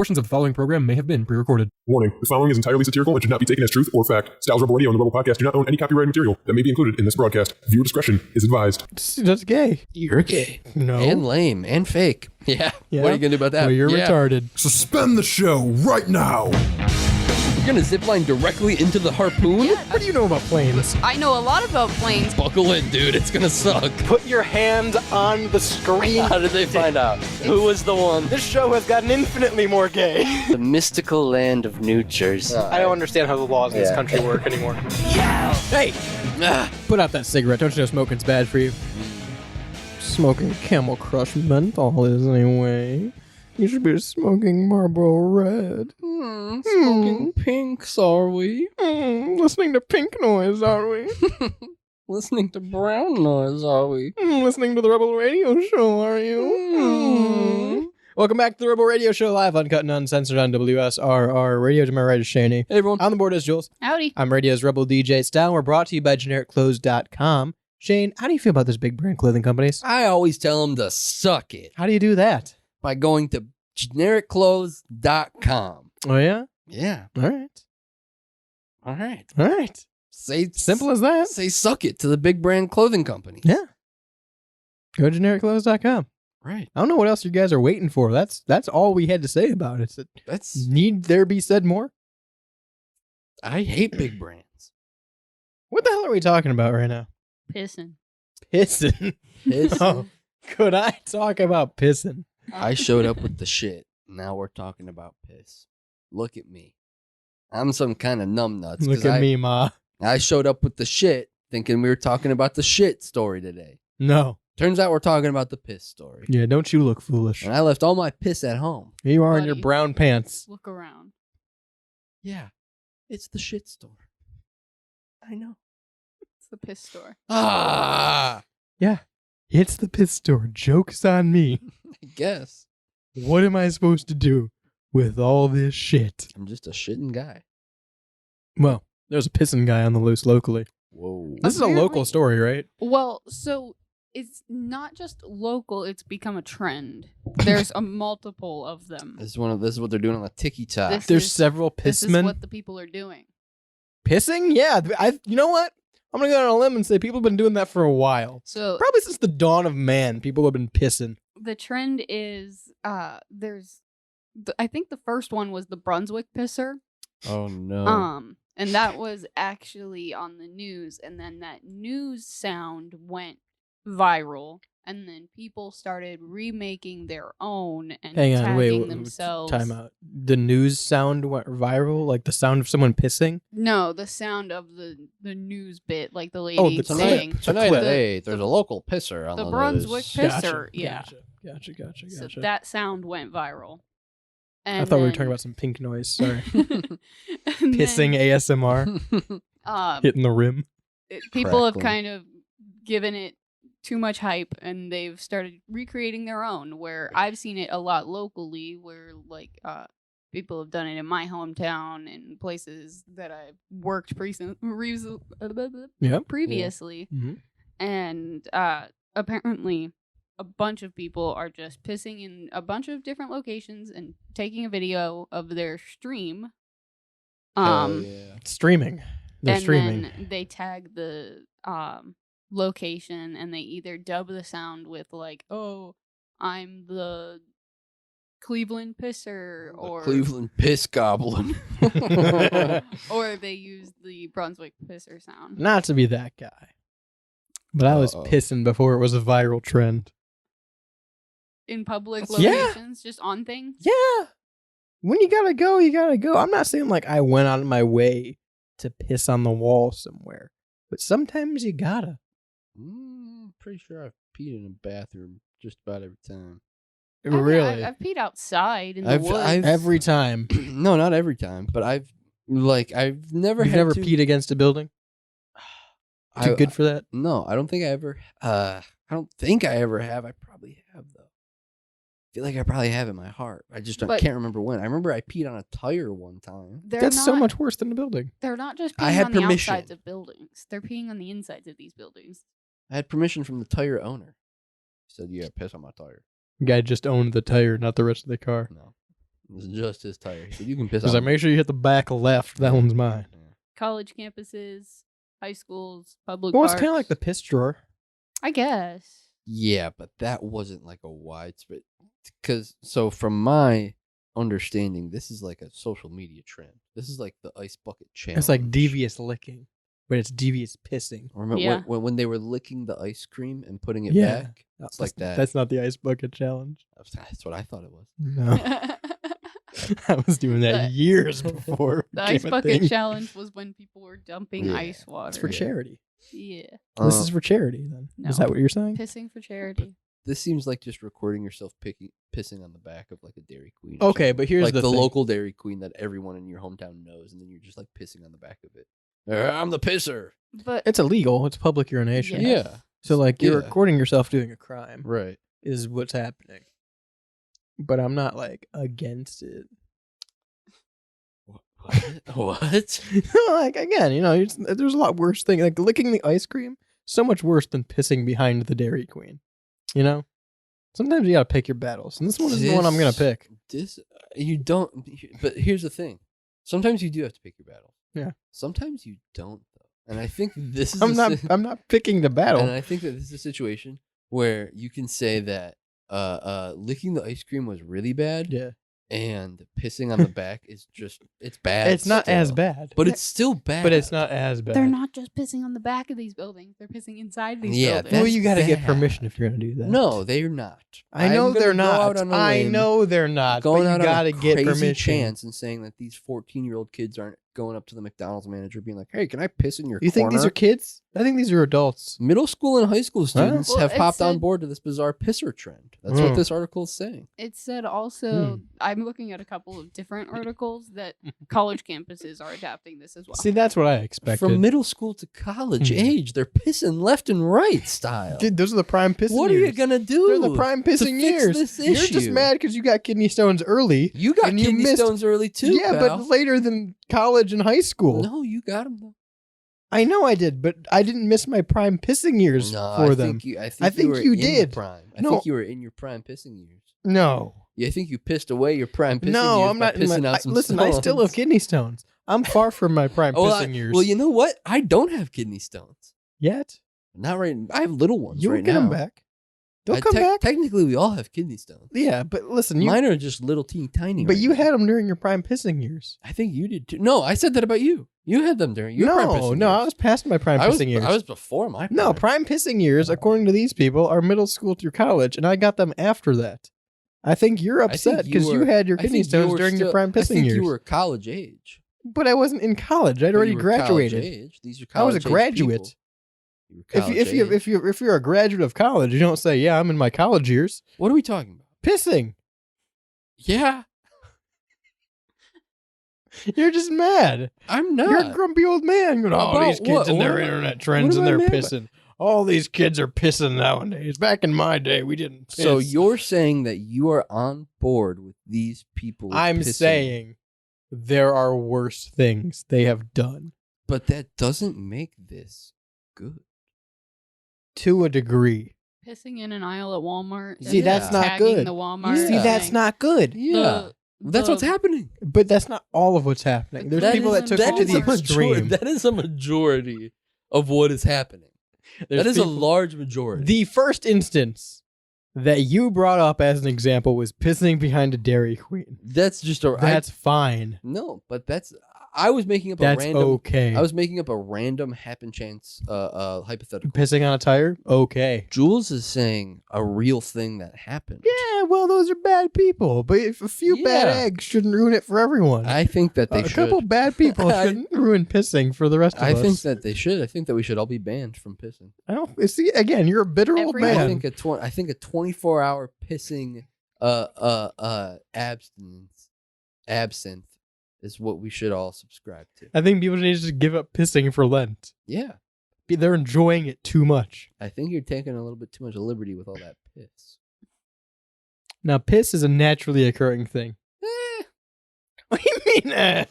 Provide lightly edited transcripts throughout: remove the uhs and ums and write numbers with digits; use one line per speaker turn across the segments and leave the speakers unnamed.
Portions of the following program may have been pre-recorded.
Warning, the following is entirely satirical and should not be taken as truth or fact. Styles Rebel Radio and the Rebel Podcast do not own any copyrighted material that may be included in this broadcast. Viewer discretion is advised.
That's gay.
You're gay.
No.
And lame. And fake. Yeah.
Yeah.
What are you going to do about that?
Well, you're retarded.
Suspend the show right now!
You're going to zipline directly into the harpoon?
Yeah,
What do you know about planes?
I know a lot about planes.
Buckle in, dude. It's going to suck.
Put your hand on the screen.
How did they find out? Who was the one?
This show has gotten infinitely more gay.
The mystical land of New Jersey.
I don't understand how the laws in this country work anymore.
Hey! Put out that cigarette. Don't you know smoking's bad for you? Smoking Camel Crush menthol is anyway. You should be smoking Marlboro Red.
Smoking pinks, are we?
Listening to pink noise, are we?
Listening to brown noise, are we?
Listening to the Rebel Radio Show, are you? Welcome back to the Rebel Radio Show, live, uncut and uncensored on WSRR Radio. To my right is Shani.
Hey, everyone.
On the board is Jules.
Howdy.
I'm Radio's Rebel DJ Style. We're brought to you by GenericClothes.com. Shane, how do you feel about those big brand clothing companies?
I always tell them to suck it
How do you do that?
by going to GenericClothes.com.
Oh, yeah?
Yeah.
All right.
All right.
All right.
Say
Simple as that.
Say suck it to the big brand clothing company.
Yeah. Go to GenericClothes.com.
Right.
I don't know what else you guys are waiting for. That's all we had to say about it.
That's.
Need there be said more?
I hate big brands.
What the hell are we talking about right now?
Pissin.
Pissin.
Piss.
Oh, could I talk about pissing?
I showed up with the shit. Now we're talking about piss. Look at me. I'm some kind of numbnuts.
Look at me, Ma.
I showed up with the shit thinking we were talking about the shit story today.
No.
Turns out we're talking about the piss story.
Yeah, don't you look foolish.
And I left all my piss at home.
Here you are in your
Buddy.
brown pants.
Look around.
Yeah. It's the shit store. I know.
It's the piss store.
Ah!
Yeah. It's the piss store. Joke's on me.
I guess.
What am I supposed to do with all this shit?
I'm just a shitting guy.
Well, there's a pissing guy on the loose locally.
Whoa.
This is a
Apparently-
local story, right?
Well, so it's not just local, it's become a trend. There's a multiple of them.
This is what they're doing on the TikTok.
This
There's
is-
several
This is
pissmen.
what the people are doing.
Pissing? Yeah. You know what? I'm going to go on a limb and say people have been doing that for a while.
So
Probably since the dawn of man, people have been pissing.
the trend is I think the first one was the Brunswick pisser.
Oh no.
And that was actually on the news, and then that news sound went viral, and then people started remaking their own and
Hang on,
tagging
wait.
themselves.
Time out. The news sound went viral? Like the sound of someone pissing?
No, the sound of the news bit, like the lady
Oh, the
saying
clip.
Tonight
clip.
at 8, there's a local pisser on
the
the
Brunswick
news.
pisser. Yeah.
Gotcha.
So that sound went viral. And
I thought we were
then-
talking about some pink noise. Sorry.
and
Pissing
then,
ASMR. Hitting the rim.
people have
Crackling.
kind of given it too much hype, and they've started recreating their own, where I've seen it a lot locally, where like people have done it in my hometown and places that I've worked previously.
Mhm.
And apparently a bunch of people are just pissing in a bunch of different locations and taking a video of their stream.
Hell yeah.
Streaming. They're
And
streaming.
then they tag the location, and they either dub the sound with like, "Oh, I'm the Cleveland pisser," or
Cleveland piss goblin.
or they use the Brunswick pisser sound.
Not to be that guy. But I was
Uh-oh.
pissing before it was a viral trend.
In public
Yeah.
locations, just on things.
Yeah. When you gotta go, you gotta go. I'm not saying like I went out of my way to piss on the wall somewhere. But sometimes you gotta.
Pretty sure I've peed in a bathroom just about every time.
I mean,
Really?
I've peed outside in the
I've-
woods.
I've-
Every time.
No, not every time, but I've never
You've
had
never
to,
peed against a building? Too good for that?
No, I don't think I ever. I don't think I ever have. I probably have though. I feel like I probably have in my heart. I just
But-
can't remember when. I remember I peed on a tire one time.
They're
That's so
not-
much worse than the building.
They're not just peeing
I had
on the
permission.
outsides of buildings. They're peeing on the insides of these buildings.
I had permission from the tire owner. He said, "You gotta piss on my tire."
Guy just owned the tire, not the rest of the car.
No, was just as tired. He said, "You can piss
He's
on
like, make sure you hit the back left. That one's mine.
College campuses, high schools, public
Well, it's
parks.
kind of like the piss drawer.
I guess.
Yeah, but that wasn't like a widespread. So from my understanding, this is like a social media trend. This is like the ice bucket challenge.
It's like devious licking, but it's devious pissing.
Remember
Yeah.
when they were licking the ice cream and putting it
Yeah.
back? It's like that.
That's not the ice bucket challenge.
That's what I thought it was.
No, I was doing that
The-
years before.
The
it
ice
became a
bucket
thing.
challenge was when people were dumping
Yeah.
ice water.
It's for charity.
Yeah.
This is for charity, then. Is
No.
that what you're saying?
Pissing for charity.
This seems like just recording yourself pissing on the back of like a Dairy Queen. or
Okay,
something.
but here's
like
the
the
thing.
local Dairy Queen that everyone in your hometown knows, and then you're just like pissing on the back of it. I'm the pisser.
But
It's illegal. It's public urination.
Yes.
Yeah.
So, like, you're
Yeah.
recording yourself doing a crime,
Right.
is what's happening. But I'm not, like, against it.
What?
Like, again, you know, there's a lot worse thing. Like, licking the ice cream, so much worse than pissing behind the Dairy Queen. You know? Sometimes you gotta pick your battles. And this one is the one I'm gonna pick.
You don't. But here's the thing. Sometimes you do have to pick your battle.
Yeah.
Sometimes you don't, though. And I think this is.
I'm not picking the battle.
And I think that this is a situation where you can say that licking the ice cream was really bad.
Yeah.
And pissing on the back is just, it's bad.
It's not as
still.
bad.
But it's still bad.
But it's not as bad.
they're not just pissing on the back of these buildings. They're pissing inside these
Yeah,
buildings.
Well,
that's
you gotta get
bad.
permission if you're gonna do that.
No, they're not.
I know
I'm gonna
they're
go out
not.
on a
I
limb,
know they're not.
Going
but
out
you gotta
on a
get
crazy
permission.
chance and saying that these 14-year-old kids aren't going up to the McDonald's manager being like, "Hey, can I piss in your
You think these
corner?"
are kids? I think these are adults.
Middle school and high school students
Well,
have
it
hopped on
said-
board to this bizarre pisser trend. That's
Mm.
what this article is saying.
It said also,
Hmm.
I'm looking at a couple of different articles that college campuses are adapting this as well.
See, that's what I expected.
From middle school to college
Hmm.
age, they're pissing left and right style.
Dude, those are the prime pissing
what are
years.
you gonna do?
They're the prime pissing
fix
years.
this
You're just
issue?
mad because you got kidney stones early.
You got
and you
kidney
missed-
stones early too.
Yeah,
pal.
but later than college and high school.
no, you got them though.
I know I did, but I didn't miss my prime pissing years
No,
for
I
them.
think
I
you
think
were
you
in the
did.
prime. I
No.
think you were in your prime pissing years.
No.
Yeah, I think you pissed away your prime pissing
No,
years
I'm
by
not. In
pissing
my,
out some
listen, I still have
stones.
kidney stones. I'm far from my prime
Oh,
pissing years.
Well, you know what? I don't have kidney stones.
Yet?
Not right. I have little ones
You'll
right
get
now.
them back. They'll come back.
Technically, we all have kidney stones.
Yeah, but listen,
Mine are just little teeny tiny.
but
right
you
now.
had them during your prime pissing years.
I think you did too. No, I said that about you. You had them during your prime
No,
pissing
no,
years.
I was past my prime pissing years.
I was before my prime.
No, prime pissing years, according to these people, are middle school through college, and I got them after that. I think you're
I think
upset because you
were-
had your
I
kidney
think you
stones
were
during your
still-
prime
I
pissing
think
years.
you were college age.
But I wasn't in college. I'd
But
already
you were college
graduated.
age. These are
I was a
college age
graduate.
people. You were
If
college
if
age.
you're a graduate of college, you don't say, "Yeah, I'm in my college years."
What are we talking about?
Pissing.
Yeah,
You're just mad.
I'm not.
You're a grumpy old man. Going, oh,
About
these kids
what?
and their
What am I-
internet trends
what
and
am
they're
I mad about?
pissing. All these kids are pissing nowadays. Back in my day, we didn't piss.
So you're saying that you are on board with these people?
I'm
pissing.
saying there are worse things they have done
but that doesn't make this good.
to a degree.
Pissing in an aisle at Walmart.
See,
and
that's not
tagging
good.
The Walmart.
See,
Yeah.
that's
thing.
not good.
Yeah, that's what's happening.
But that's not all of what's happening. There's
That
people
is-
that took it to
is
the
a
extreme.
That is a majority of what is happening.
There's
that is a
people-
large majority.
The first instance that you brought up as an example was pissing behind a Dairy Queen.
That's just a.
That's fine.
no, but that's. I was making up
That's
a random.
okay.
I was making up a random happen chance hypothetical.
Pissing on a tire? Okay.
Jules is saying a real thing that happened.
Yeah, well, those are bad people. But if a few bad
Yeah.
eggs shouldn't ruin it for everyone.
I think that they
a
should.
couple bad people
I-
shouldn't ruin pissing for the rest of
I
us.
think that they should. I think that we should all be banned from pissing.
I don't see. Again, you're a bitter old
Everyone-
man.
I think a 24-hour pissing absinthe is what we should all subscribe to.
I think people need to just give up pissing for Lent.
Yeah.
They're enjoying it too much.
I think you're taking a little bit too much liberty with all that piss.
Now, piss is a naturally occurring thing. What do you mean?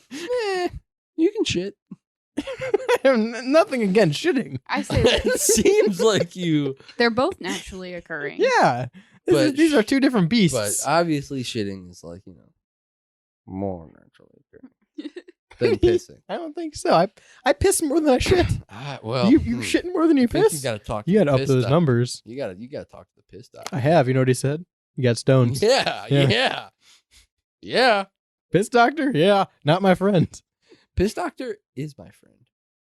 You can shit.
Nothing against shitting.
I say that
It seems like you,
they're both naturally occurring.
Yeah.
But-
These are two different beasts.
but obviously shitting is like, More naturally occurring than pissing.
I don't think so. I piss more than I shit.
Well,
you shitting more than you
I think
piss?
you got to talk.
You got
to
to
the
up
piss
those
doctor.
numbers.
You got to talk to the piss doctor.
I have. You know what he said? You got stones.
Yeah.
Piss doctor? Yeah. Not my friend.
Piss doctor is my friend.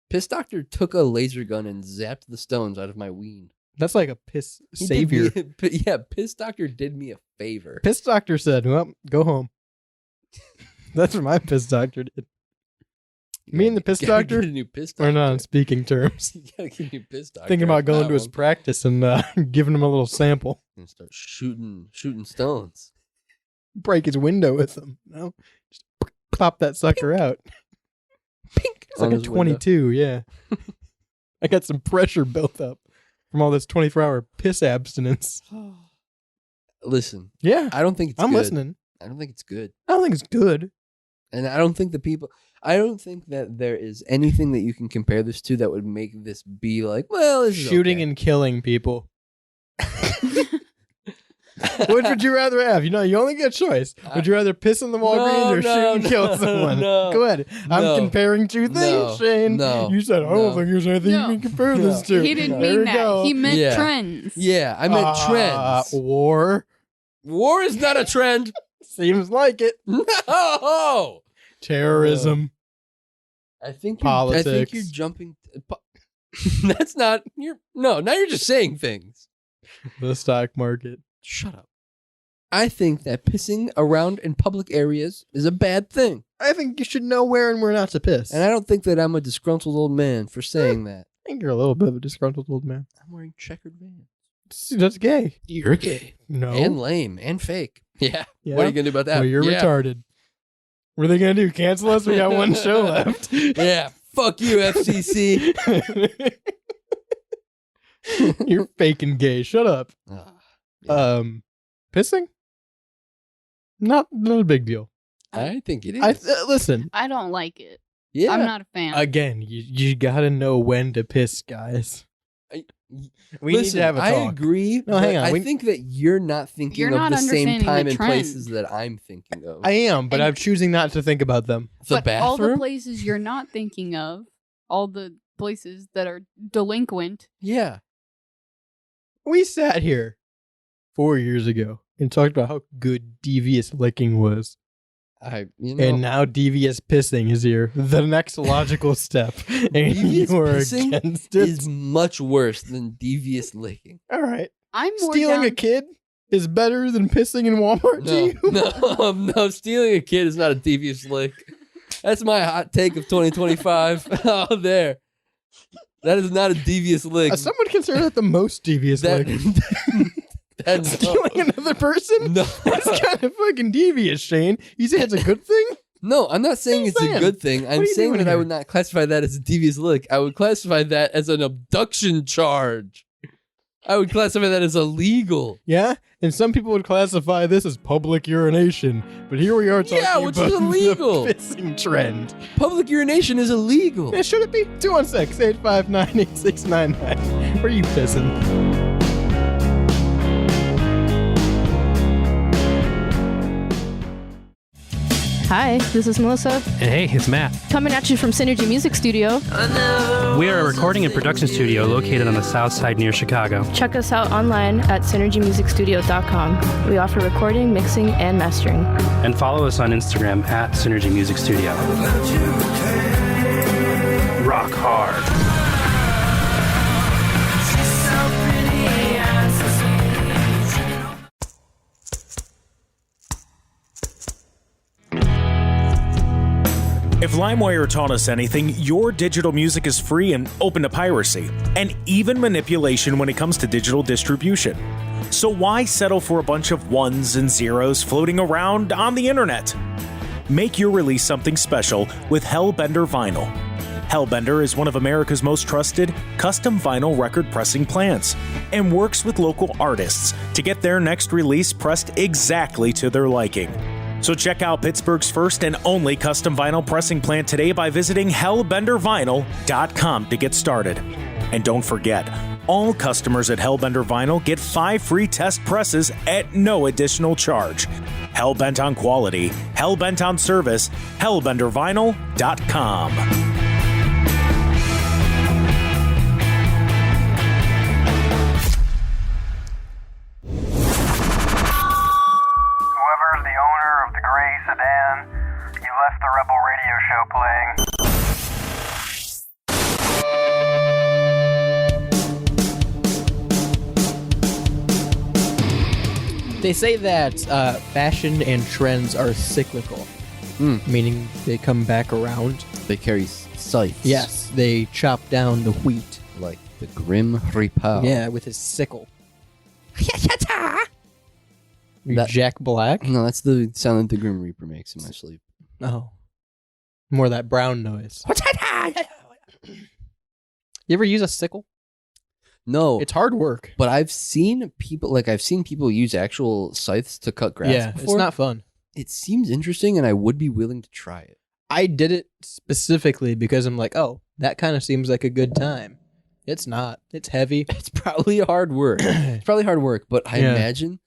Piss doctor took a laser gun and zapped the stones out of my ween.
That's like a piss
He
savior.
did me- yeah, piss doctor did me a favor.
Piss doctor said, well, go home. That's what my piss doctor did. Me and the piss
You gotta
doctor
get a new piss
are
doctor.
not on speaking terms.
You gotta get a new piss doctor.
Thinking about going
That
to his
one.
practice and giving him a little sample.
And start shooting stones.
Break his window with them. No, just pop that sucker out. Pink. It's
On
like a
his window.
22. Yeah. I got some pressure built up from all this 24-hour piss abstinence.
Listen,
Yeah,
I don't think it's
I'm
good.
listening.
I don't think it's good.
I don't think it's good.
And I don't think that there is anything that you can compare this to that would make this be like, well, this is
Shooting
okay.
and killing people. Which would you rather have? You know, you only get a choice. Would you rather piss in the Walgreens or shoot and kill someone?
no,
Go ahead. I'm
no,
comparing two things,
no,
Shane.
no,
You said, I don't
no.
think there's anything
No.
you can compare this to.
He didn't
There
mean
we
that.
go.
He meant
Yeah.
trends.
Yeah, I meant trends.
War.
War is not a trend.
Seems like it.
No.
Terrorism.
I think
Politics.
you're jumping. That's not. Now you're just saying things.
The stock market.
Shut up. I think that pissing around in public areas is a bad thing.
I think you should know where and where not to piss.
And I don't think that I'm a disgruntled old man for saying that.
I think you're a little bit of a disgruntled old man.
I'm wearing checkered vans.
That's gay.
You're gay.
No.
And lame and fake. Yeah.
Yeah?
What are you going to do about that?
Well, you're
yeah.
retarded. What are they going to do? Cancel us? We got one show left.
Yeah. Fuck you, FCC.
You're faking gay. Shut up.
Yeah.
Pissing? Not a big deal.
I think it is.
Listen.
I don't like it.
yeah.
I'm not a fan.
Again, you gotta know when to piss, guys. We
Listen,
need to have a talk.
I agree.
No, hang on.
I think that you're not thinking
You're
of
not
the same
understanding
time
the
and
trend.
places that I'm thinking of.
I am, but
And-
I'm choosing not to think about them.
The
but all the
bathroom?
places you're not thinking of, all the places that are delinquent.
Yeah.
We sat here 4 years ago and talked about how good devious licking was. And now devious pissing is here. The next logical step. And
Devious
you are
pissing
against it.
is much worse than devious licking.
All right.
I'm more
Stealing
down.
a kid is better than pissing in Walmart to you?
No, stealing a kid is not a devious lick. That's my hot take of 2025. Oh, there. That is not a devious lick.
Some would consider that the most devious
That-
lick.
That's
Stealing another person?
No.
That's kind of fucking devious, Shane. You say it's a good thing?
No, I'm not saying
What are you
it's a
saying?
good thing.
What
I'm
are you
saying
doing
that I
here?
would not classify that as a devious lick. I would classify that as an abduction charge. I would classify that as illegal.
Yeah? And some people would classify this as public urination. But here we are talking
Yeah, which
about
is illegal.
the pissing trend.
Public urination is illegal.
Yeah, should it be? 216-859-8699. Where are you pissing?
Hi, this is Melissa,
And hey, it's Matt.
coming at you from Synergy Music Studio.
We are a recording and production studio located on the south side near Chicago.
Check us out online at synergymusicstudio.com. We offer recording, mixing, and mastering.
And follow us on Instagram at Synergy Music Studio. Rock hard.
If LimeWire taught us anything, your digital music is free and open to piracy, and even manipulation when it comes to digital distribution. So why settle for a bunch of ones and zeros floating around on the internet? Make your release something special with Hellbender Vinyl. Hellbender is one of America's most trusted custom vinyl record pressing plants and works with local artists to get their next release pressed exactly to their liking. So check out Pittsburgh's first and only custom vinyl pressing plant today by visiting hellbendervinyl.com to get started. And don't forget, all customers at Hellbender Vinyl get 5 free test presses at no additional charge. hell-bent on quality, hell-bent on service, hellbendervinyl.com.
Whoever's the owner of the gray sedan, you left the Rebel radio show playing.
They say that fashion and trends are cyclical, meaning they come back around.
They carry scythes.
Yes, they chop down the wheat.
Like the Grim Reaper.
Yeah, with his sickle.
That-
Jack Black?
No, that's the sound that the Grim Reaper makes in my sleep.
Oh. More that brown noise. You ever use a sickle?
No.
It's hard work.
But I've seen people use actual scythes to cut grass
Yeah,
before.
it's not fun.
It seems interesting and I would be willing to try it.
I did it specifically because I'm like, oh, that kind of seems like a good time. It's not. It's heavy.
It's probably hard work. But I imagine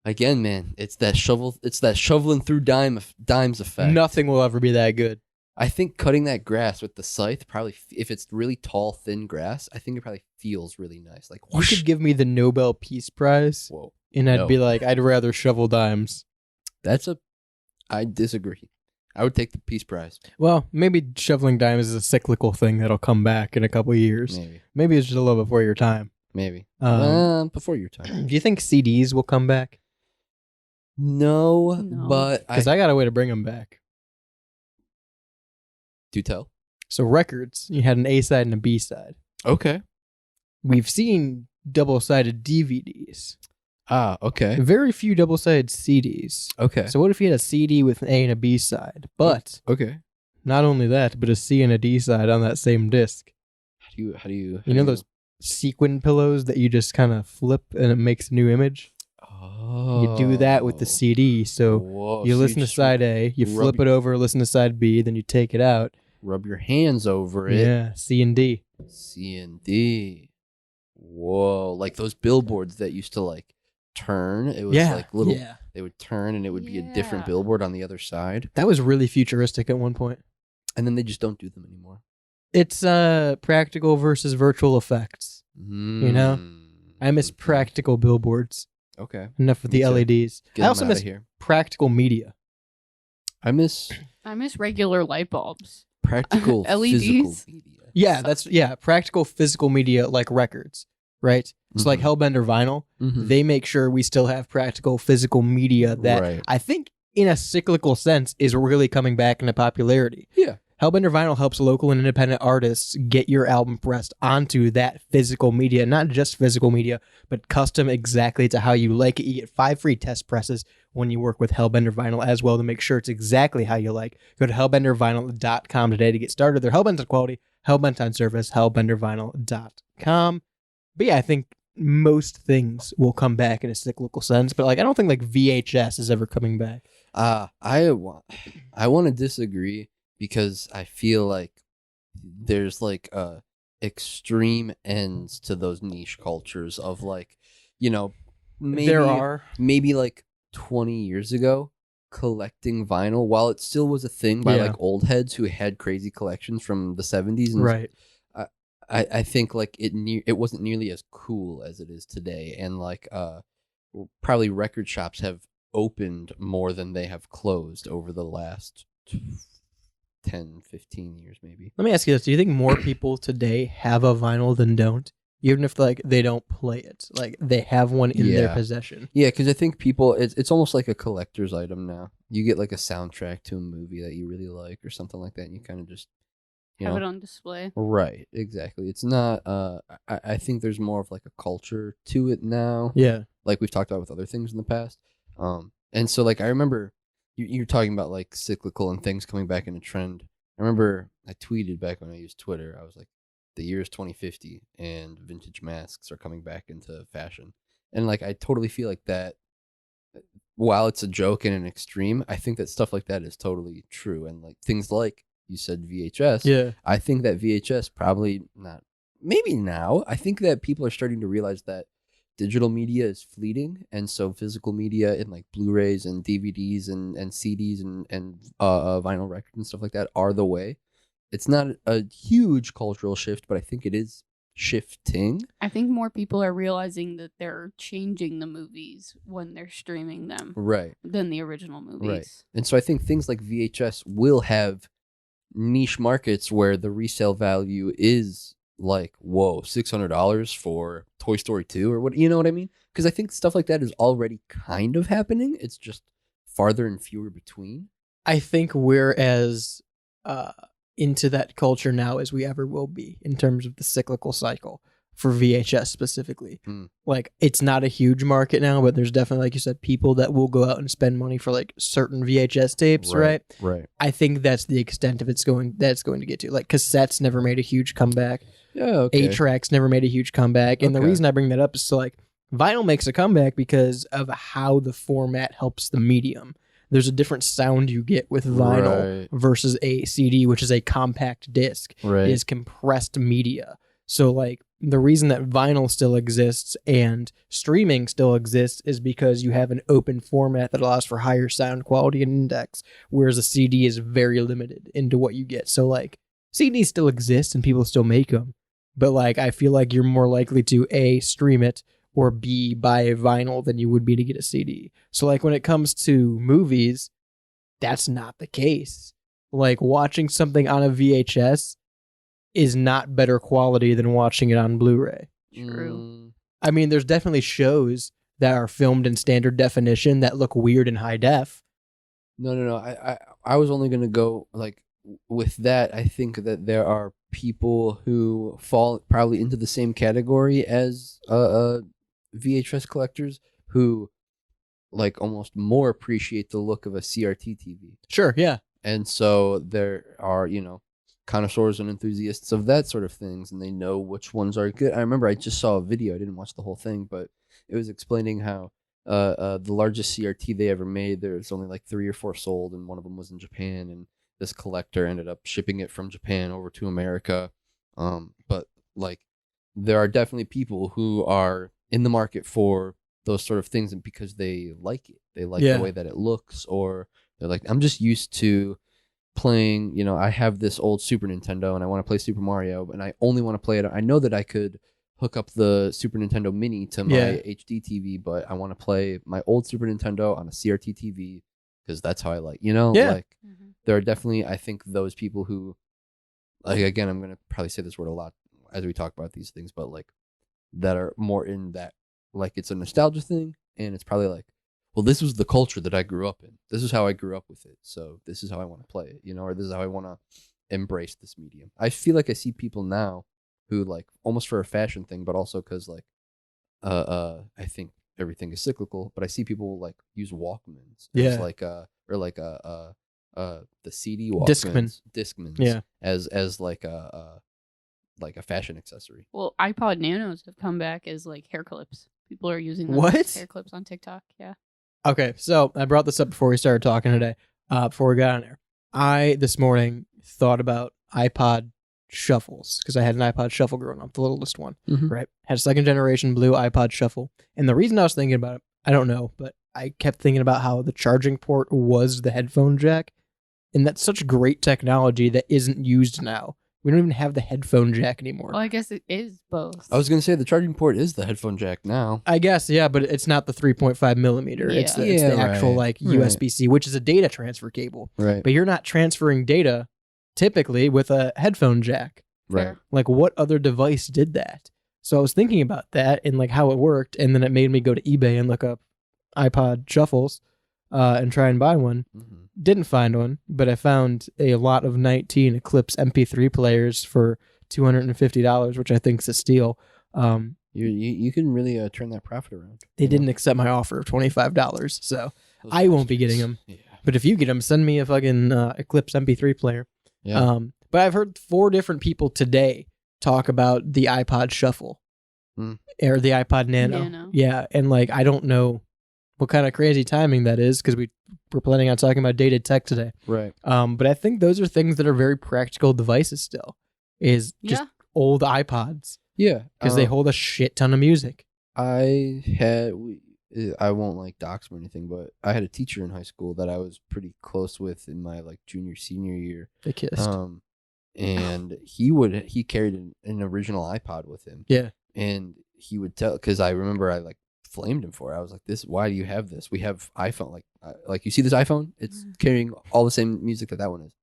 again, man, it's that shoveling through dimes effect.
Nothing will ever be that good.
I think cutting that grass with the scythe probably, if it's really tall, thin grass, I think it probably feels really nice. Like
You could give me the Nobel Peace Prize,
whoa,
and I'd
no.
be like, I'd rather shovel dimes.
I disagree. I would take the Peace Prize.
Well, maybe shoveling dimes is a cyclical thing that'll come back in a couple of years. Maybe it's just a little before your time.
Maybe.
Um,
Before your time.
Do you think CDs will come back?
No. But
Because I got a way to bring them back.
Do tell.
So records, you had an A side and a B side.
Okay.
We've seen double-sided DVDs.
Ah, okay.
Very few double-sided CDs.
Okay.
So what if you had a CD with an A and a B side? But
okay.
Not only that, but a C and a D side on that same disc.
How do you
You know those sequin pillows that you just kind of flip and it makes a new image?
Oh.
You do that with the CD. So
Whoa,
you
so
listen
you
to
just
side A, you
rub
flip it over, listen to side B, then you take it out.
Rub your hands over it.
Yeah, C and D.
C and D. Whoa. Like those billboards that used to like turn. It was like little, they would turn and it would be a different billboard on the other side.
That was really futuristic at one point.
And then they just don't do them anymore.
It's practical versus virtual effects. You know? I miss practical billboards.
Okay.
Enough with the LEDs.
Get
I also
them outta
miss
here.
practical media.
I miss
regular light bulbs.
practical
LEDs?
physical media.
Yeah, practical physical media like records, right? So like Hellbender Vinyl, they make sure we still have practical physical media that I think in a cyclical sense is really coming back into popularity.
Yeah.
Hellbender Vinyl helps local and independent artists get your album pressed onto that physical media, not just physical media, but custom exactly to how you like it. You get 5 free test presses when you work with Hellbender Vinyl as well to make sure it's exactly how you like. Go to hellbendervinyl.com today to get started. They're hellbent on quality, hellbent on service, hellbendervinyl.com. But yeah, I think most things will come back in a cyclical sense, but like I don't think like VHS is ever coming back.
I want to disagree because I feel like there's like extreme ends to those niche cultures of like, you know, maybe like 20 years ago collecting vinyl, while it still was a thing by like old heads who had crazy collections from the 70s and
right.
I think like it wasn't nearly as cool as it is today, and like probably record shops have opened more than they have closed over the last 10, 15 years maybe.
Let me ask you this. Do you think more people today have a vinyl than don't? Even if like they don't play it, like they have one in their possession.
Yeah, because I think people, it's almost like a collector's item now. You get like a soundtrack to a movie that you really like or something like that, and you kind of just
have it on display.
Right, exactly. It's not. I think there's more of like a culture to it now.
Yeah,
like we've talked about with other things in the past. And so like I remember you're talking about like cyclical and things coming back in a trend. I remember I tweeted back when I used Twitter. I was like, the year is 2050 and vintage masks are coming back into fashion. And like I totally feel like that, while it's a joke and an extreme, I think that stuff like that is totally true. And like things like you said VHS.
Yeah.
I think that VHS probably not, maybe now. I think that people are starting to realize that digital media is fleeting, and so physical media in like Blu-rays and DVDs and CDs and vinyl records and stuff like that are the way. It's not a huge cultural shift, but I think it is shifting.
I think more people are realizing that they're changing the movies when they're streaming them,
Right.
than the original movies.
Right. And so I think things like VHS will have niche markets where the resale value is like, whoa, $600 for Toy Story 2 or what, you know what I mean? Because I think stuff like that is already kind of happening. It's just farther and fewer between.
I think we're as into that culture now as we ever will be in terms of the cyclical cycle for VHS specifically. Like, it's not a huge market now, but there's definitely, like you said, people that will go out and spend money for like certain VHS tapes, right?
Right.
I think that's the extent of it's going to get to. Like, cassettes never made a huge comeback.
Yeah, okay.
8-tracks never made a huge comeback. And the
Okay.
reason I bring that up is so like vinyl makes a comeback because of how the format helps the medium. There's a different sound you get with vinyl versus a CD, which is a compact disc.
Right.
It is compressed media. So like the reason that vinyl still exists and streaming still exists is because you have an open format that allows for higher sound quality and index, whereas a CD is very limited into what you get. So like CDs still exist and people still make them, but like I feel like you're more likely to A, stream it, or B, buy a vinyl than you would be to get a CD. So like when it comes to movies, that's not the case. Like watching something on a VHS is not better quality than watching it on Blu-ray.
True.
I mean, there's definitely shows that are filmed in standard definition that look weird in high def.
No. I was only gonna go like with that. I think that there are people who fall probably into the same category as VHS collectors who like almost more appreciate the look of a CRT TV.
Sure, yeah.
And so there are, connoisseurs and enthusiasts of that sort of things, and they know which ones are good. I remember I just saw a video. I didn't watch the whole thing, but it was explaining how the largest CRT they ever made, there's only like 3 or 4 sold, and one of them was in Japan, and this collector ended up shipping it from Japan over to America. But like there are definitely people who are in the market for those sort of things, and because they like it. They like the way that it looks, or they're like, I'm just used to playing, I have this old Super Nintendo and I want to play Super Mario, and I only want to play it. I know that I could hook up the Super Nintendo Mini to my HD TV, but I want to play my old Super Nintendo on a CRT TV because that's how I like, like there are definitely, I think, those people who, like, again, I'm going to probably say this word a lot as we talk about these things, but like that are more in that, like it's a nostalgia thing, and it's probably like, well, this was the culture that I grew up in. This is how I grew up with it. So this is how I want to play it, or this is how I want to embrace this medium. I feel like I see people now who like almost for a fashion thing, but also because like, I think everything is cyclical, but I see people like use Walkmans as like the CD Walkmans, Discmans, as like a fashion accessory.
Well, iPod Nanos have come back as like hair clips. People are using them
What?
as hair clips on TikTok. Yeah.
Okay, so I brought this up before we started talking today, before we got on air. I, this morning, thought about iPod shuffles, because I had an iPod shuffle growing up, the littlest one, right? Had a second generation blue iPod shuffle. And the reason I was thinking about it, I don't know, but I kept thinking about how the charging port was the headphone jack. And that's such great technology that isn't used now. We don't even have the headphone jack anymore.
Well, I guess it is both.
I was going to say the charging port is the headphone jack now.
I guess, yeah, but it's not the 3.5 millimeter.
Yeah.
It's the actual USB-C, which is a data transfer cable.
Right.
But you're not transferring data typically with a headphone jack.
Right.
Like, what other device did that? So I was thinking about that and like how it worked, and then it made me go to eBay and look up iPod shuffles and try and buy one. Didn't find one, but I found a lot of 19 Eclipse MP3 players for $250, which I think is a steal.
You can really turn that profit around.
They didn't accept my offer of $25, so I won't be getting them. Yeah. But if you get them, send me a fucking Eclipse MP3 player.
Yeah.
But I've heard 4 different people today talk about the iPod Shuffle or the iPod Nano. Yeah, and like I don't know what kind of crazy timing that is, because we're planning on talking about dated tech today.
Right.
But I think those are things that are very practical devices still, is just old iPods.
Yeah.
Because they hold a shit ton of music.
I won't like dox him or anything, but I had a teacher in high school that I was pretty close with in my like junior senior year.
They kissed.
And he carried an original iPod with him.
Yeah.
And he would tell, because I remember I like flamed him for it. I was like, why do you have this? We have iPhone, like you see this iPhone? It's carrying all the same music that one is.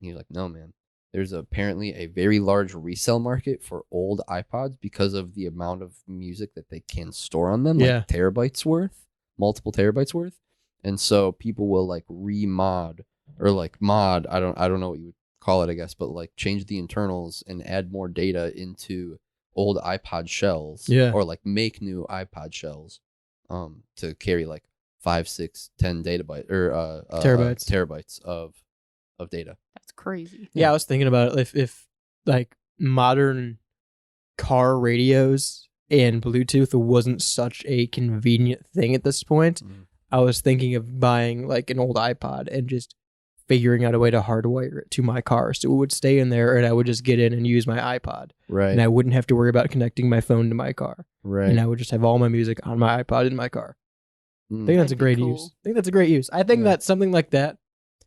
And he's like, no, man. There's apparently a very large resale market for old iPods because of the amount of music that they can store on them, like terabytes worth, multiple terabytes worth. And so people will like remod or like mod, I don't know what you would call it, I guess, but like change the internals and add more data into old iPod shells, or like make new iPod shells to carry like 5, 6, 10 terabytes of data.
That's crazy.
Yeah, I was thinking about it. If like modern car radios and Bluetooth wasn't such a convenient thing at this point, I was thinking of buying like an old iPod and just figuring out a way to hardwire it to my car so it would stay in there and I would just get in and use my iPod.
Right.
And I wouldn't have to worry about connecting my phone to my car.
Right.
And I would just have all my music on my iPod in my car. I think that's a great use. I think that's a great use. I think that something like that.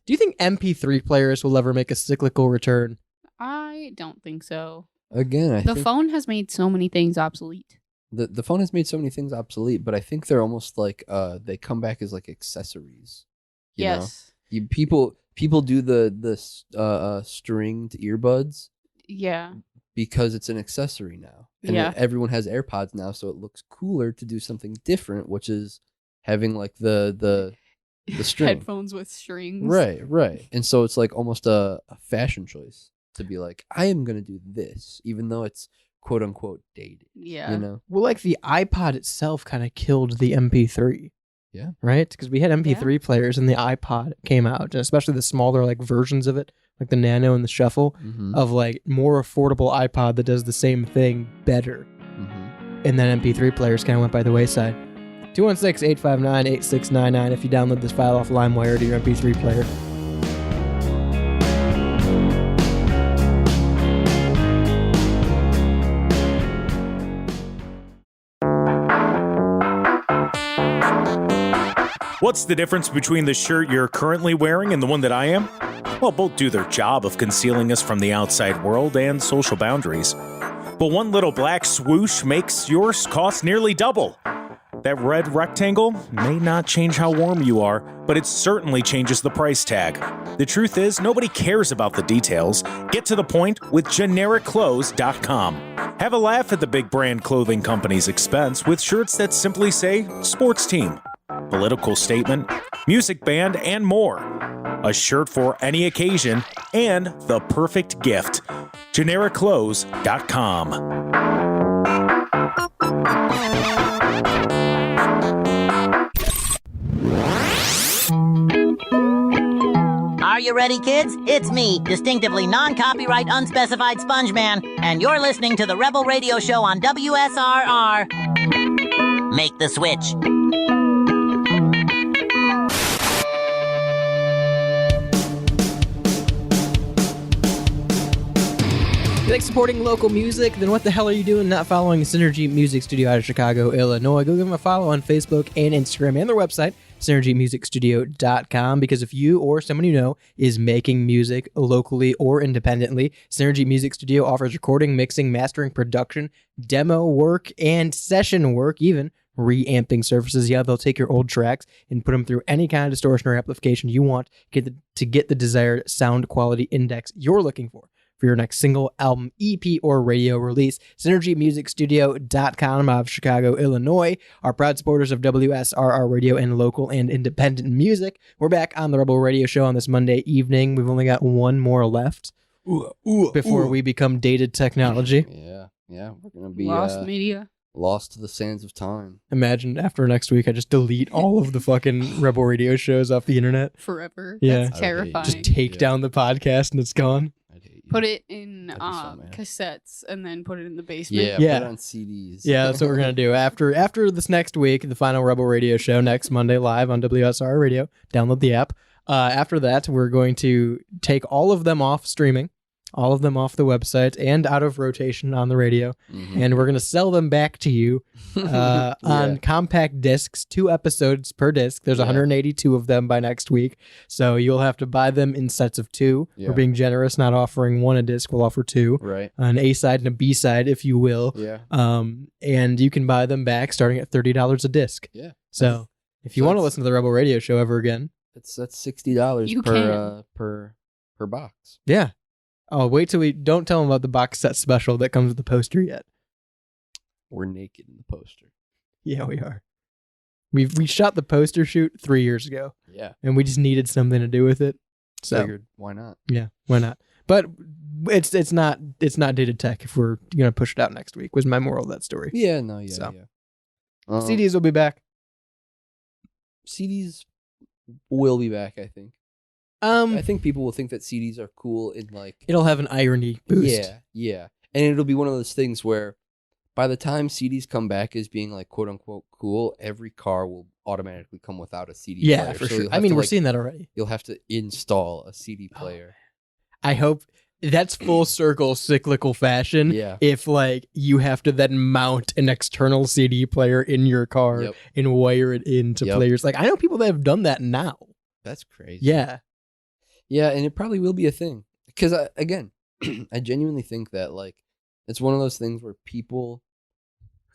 Do you think MP3 players will ever make a cyclical return?
I don't think so.
Again,
the phone has made so many things obsolete.
The phone has made so many things obsolete, but I think they're almost like they come back as like accessories. You know? People do the stringed earbuds.
Yeah.
Because it's an accessory now. And everyone has AirPods now, so it looks cooler to do something different, which is having like the string.
Headphones with strings.
Right. And so it's like almost a fashion choice to be like, I am going to do this, even though it's quote unquote dated.
Yeah.
You know?
Well, like the iPod itself kind of killed the MP3.
Yeah.
Right? Because we had MP3 players and the iPod came out, and especially the smaller like versions of it, like the Nano and the Shuffle, of like more affordable iPod that does the same thing better. And then MP3 players kind of went by the wayside. 216-859-8699 if you download this file off LimeWire to your MP3 player.
What's the difference between the shirt you're currently wearing and the one that I am? Well, both do their job of concealing us from the outside world and social boundaries. But one little black swoosh makes yours cost nearly double. That red rectangle may not change how warm you are, but it certainly changes the price tag. The truth is, nobody cares about the details. Get to the point with GenericClothes.com. Have a laugh at the big brand clothing company's expense with shirts that simply say sports team, political statement, music band, and more. A shirt for any occasion and the perfect gift. GenericClothes.com.
Are you ready, kids? It's me, distinctively non-copyright unspecified Sponge Man, and you're listening to the Rebel Radio Show on WSRR. Make the switch.
You like supporting local music? Then what the hell are you doing not following Synergy Music Studio out of Chicago, Illinois? Go give them a follow on Facebook and Instagram and their website, synergymusicstudio.com, because if you or someone you know is making music locally or independently, Synergy Music Studio offers recording, mixing, mastering, production, demo work, and session work, even reamping services. Yeah, they'll take your old tracks and put them through any kind of distortion or amplification you want to get the desired sound quality index you're looking for your next single, album, EP, or radio release. SynergyMusicStudio.com out of Chicago, Illinois, are proud supporters of WSRR Radio and local and independent music. We're back on the Rebel Radio Show on this Monday evening. We've only got one more left before we become dated technology.
Yeah, we're going to be
lost media.
Lost to the sands of time.
Imagine after next week, I just delete all of the fucking Rebel Radio shows off the internet.
Forever.
Yeah.
That's terrifying.
Just take down the podcast and it's gone.
Put it in cassettes and then put it in the basement.
Yeah, put it on CDs.
Yeah, that's what we're going to do. After this next week, the final Rebel Radio Show next Monday live on WSR Radio. Download the app. After that, we're going to take all of them off streaming all of them off the website and out of rotation on the radio. And we're going to sell them back to you on compact discs, 2 episodes per disc. There's 182 of them by next week. So you'll have to buy them in sets of 2.
Yeah.
We're being generous, not offering 1 a disc. We'll offer 2.
Right.
An A side and a B side, if you will.
Yeah.
And you can buy them back starting at $30 a disc.
Yeah.
So if you want to listen to the Rebel Radio Show ever again,
that's $60
You
per box.
yeah. Oh, wait till we don't tell them about the box set special that comes with the poster yet.
We're naked in the poster.
Yeah, we are. We shot the poster shoot 3 years ago.
Yeah.
And we just needed something to do with it. So
Figured, why not?
yeah, why not? But it's not dated tech if we're gonna push it out next week. Was my moral of that story.
Yeah, no, yeah,
So.
yeah.
CDs will be back.
CDs will be back, I think. I think people will think that CDs are cool in like
it'll have an irony boost.
Yeah. And it'll be one of those things where by the time CDs come back as being like quote unquote cool, every car will automatically come without a CD player.
Yeah, for
So
sure.
you'll
I
have
mean,
to,
we're
like,
seeing that already.
You'll have to install a CD player.
I hope that's full circle cyclical fashion.
Yeah.
If like you have to then mount an external CD player in your car
Yep.
and wire it into
Yep.
players. Like I know people that have done that now.
That's crazy.
Yeah.
Yeah, and it probably will be a thing. Because, again, I genuinely think that, like, it's one of those things where people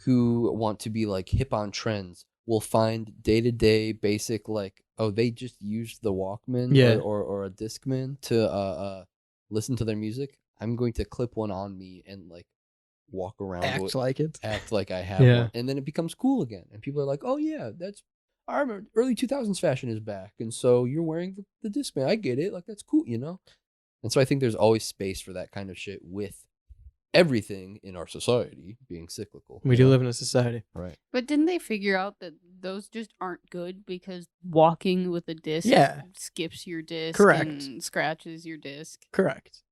who want to be, like, hip on trends will find day-to-day basic, like, oh, they just used the Walkman
Yeah.
or a Discman to listen to their music. I'm going to clip one on me and, like, walk around
Act
with,
like it.
act like I have
Yeah.
one. And then it becomes cool again. And people are like, oh, yeah, I remember early 2000s fashion is back. And so you're wearing the Discman. I get it. Like, that's cool, you know? And so I think there's always space for that kind of shit with everything in our society being cyclical.
We do live in a society.
Right.
But didn't they figure out that those just aren't good because walking with a disc skips your disc
Correct.
and scratches your disc?
Correct.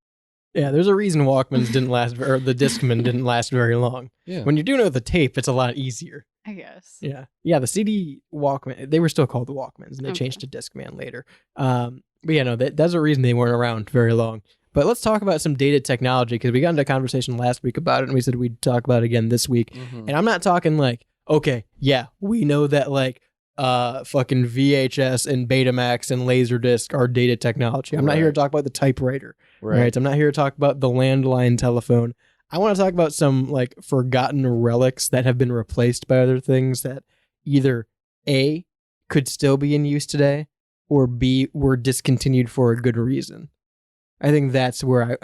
Yeah, there's a reason Walkmans didn't last, or the Discman didn't last very long.
Yeah.
When you're doing it with a tape, it's a lot easier.
I guess.
Yeah. Yeah, the CD Walkman, they were still called the Walkmans, and they
Okay.
changed to Discman later. But yeah, no, that's a reason they weren't around very long. But let's talk about some dated technology, because we got into a conversation last week about it, and we said we'd talk about it again this week.
Mhm.
And I'm not talking like, okay, yeah, we know that like fucking VHS and Betamax and Laserdisc are dated technology. I'm not here to talk about the typewriter. Right. I'm not here to talk about the landline telephone. I want to talk about some like forgotten relics that have been replaced by other things that either A, could still be in use today, or B, were discontinued for a good reason. I think that's where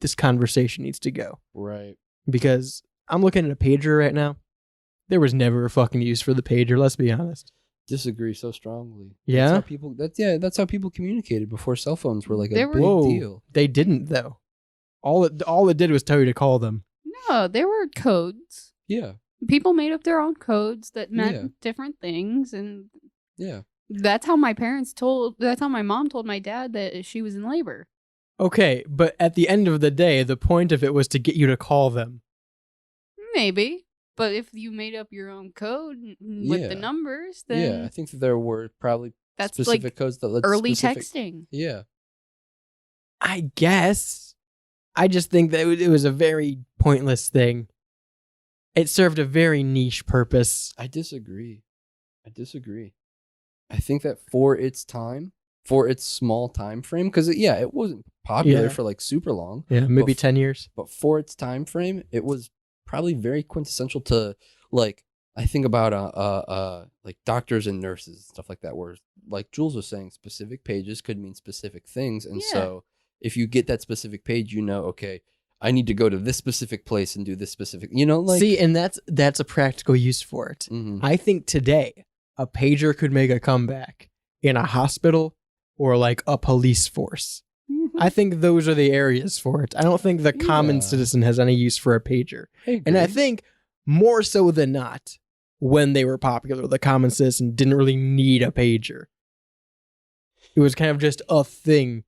this conversation needs to go.
Right.
Because I'm looking at a pager right now. There was never a fucking use for the pager, let's be honest.
Disagree so strongly.
Yeah?
That's how people communicated before cell phones were like a big
Whoa,
deal.
They didn't though. All it did was tell you to call them.
No, there were codes.
Yeah.
People made up their own codes that meant
Yeah.
different things, and
Yeah.
that's how my mom told my dad that she was in labor.
Okay, but at the end of the day, the point of it was to get you to call them.
Maybe. But if you made up your own code with the numbers, then
Yeah, I think that there were probably
that's
specific
like
codes that led
early
specific...
texting.
Yeah.
I guess. I just think that it was a very pointless thing. It served a very niche purpose.
I disagree. I think that for its time, for its small time frame, because it wasn't popular
Yeah.
for like super long.
Yeah, maybe
but
10 years.
But for its time frame, it was probably very quintessential to like I think about like doctors and nurses and stuff like that, where like Jules was saying, specific pages could mean specific things, and so if you get that specific page, you know, okay, I need to go to this specific place and do this specific, you know, like
See, and that's a practical use for it.
Mhm.
I think today a pager could make a comeback in a hospital or like a police force. I think those are the areas for it. I don't think the common citizen has any use for a pager. And I think more so than not, when they were popular, the common citizen didn't really need a pager. It was kind of just a thing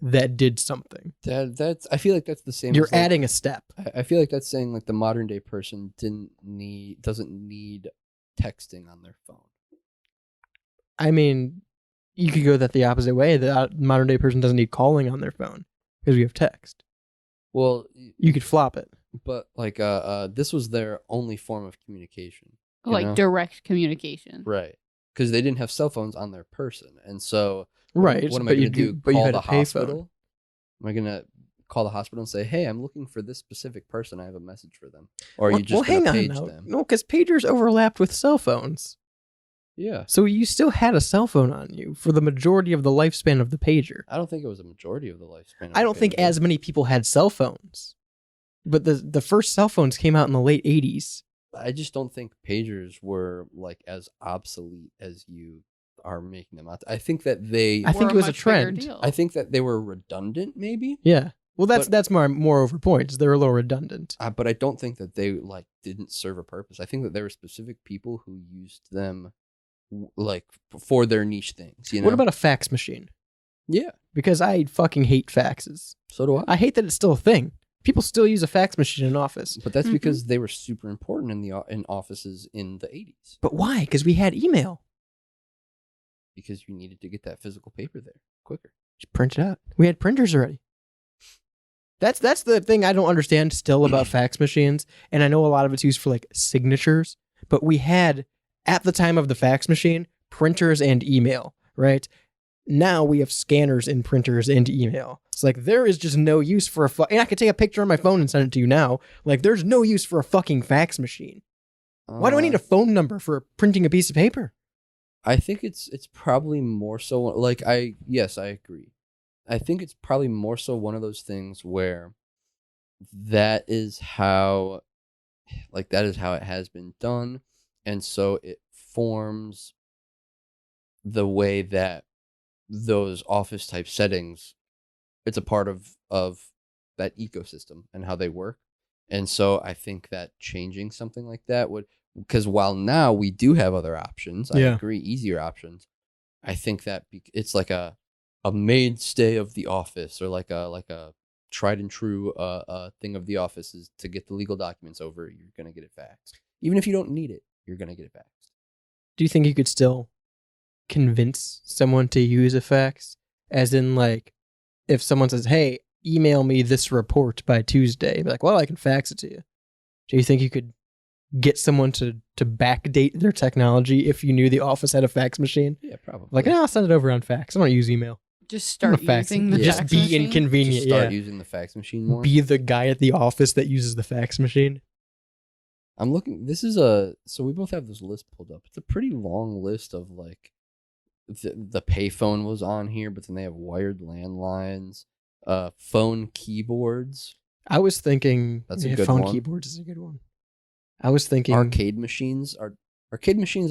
that did something.
That's I feel like that's the same.
You're
as, like,
adding a step.
I feel like that's saying like the modern day person doesn't need texting on their phone.
I mean, you could go that the opposite way. The modern day person doesn't need calling on their phone because we have text.
Well,
You could flop it.
but like this was their only form of communication. you
Like
know?
direct communication.
Right. Because they didn't have cell phones on their person. And so
Right,
what am I
but
going
you
to do?
do- but you
Call
had
the
a payphone.
hospital? Am I going to call the hospital and say, hey, I'm looking for this specific person. I have a message for them. Or are you just going to page them?
No, because pagers overlapped with cell phones.
Yeah.
So you still had a cell phone on you for the majority of the lifespan of the pager.
I don't think it was a majority of the lifespan.
I don't think as many people had cell phones. But the first cell phones came out in the late 80s.
I just don't think pagers were like as obsolete as you are making them out. I think that they.
I think
Were
it was a
much bigger
trend.
deal.
I think that they were redundant, maybe.
Yeah. Well,
But-
that's more over points. They're a little redundant.
But I don't think that they like didn't serve a purpose. I think that there were specific people who used them, like for their niche things. You know.
What about a fax machine?
Yeah.
Because I fucking hate faxes.
So do I.
I hate that it's still a thing. People still use a fax machine in office.
But that's because they were super important in offices in the 80s.
But why? Because we had email.
Because you needed to get that physical paper there quicker.
Just print it out. We had printers already. That's the thing I don't understand still about fax machines, and I know a lot of it's used for like signatures, but we had, at the time of the fax machine, printers and email, right? Now we have scanners and printers and email. It's like there is just no use for and I could take a picture on my phone and send it to you now. Like there's no use for a fucking fax machine. Why do I need a phone number for printing a piece of paper?
I think it's probably more so like yes, I agree. I think it's probably more so one of those things where that is how it has been done, and so it forms the way that those office type settings, it's a part of that ecosystem and how they work. And so I think that changing something like that would, because while now we do have other options, I agree, easier options, I think that it's like a mainstay of the office, or like a tried and true thing of the office is to get the legal documents over, you're going to get it faxed. Even if you don't need it, you're going to get it faxed.
Do you think you could still convince someone to use a fax? As in, like, if someone says, hey, email me this report by Tuesday, be like, well, I can fax it to you. Do you think you could get someone to backdate their technology if you knew the office had a fax machine?
Yeah, probably.
Like, no, I'll send it over on fax. I don't use email.
Just start using the
Just
fax
be
machine?
inconvenient.
Just start
yeah.
using the fax machine more.
Be the guy at the office that uses the fax machine.
I'm looking. This is so we both have this list pulled up. It's a pretty long list of like the payphone was on here, but then they have wired landlines, phone keyboards.
I was thinking
That's a good
phone
one.
keyboards is a good one. I was thinking
Arcade machines